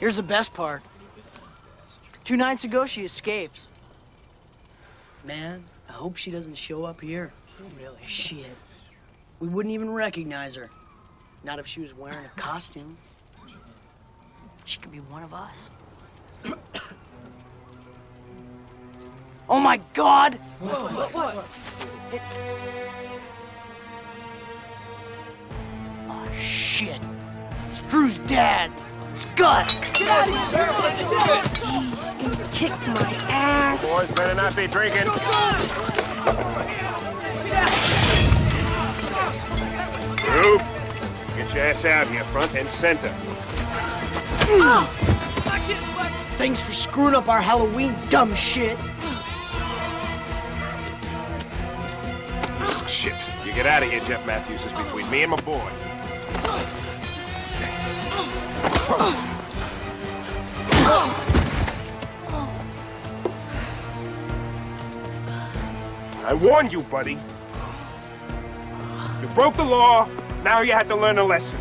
Here's the best part. 2 nights ago, she escapes. Man, I hope she doesn't show up here. Really? Shit. We wouldn't even recognize her. Not if she was wearing a costume. She could be one of us. Oh my God! What? Oh shit! It's Drew's dad! It's Gus! Get out of here! He kicked my ass. Boys better not be drinking. Drew, get your ass out here, front and center. Thanks for screwing up our Halloween, dumb shit. Oh, shit. You get out of here, Jeff Matthews. This is between me and my boy. I warned you, buddy. You broke the law. Now you had to learn a lesson.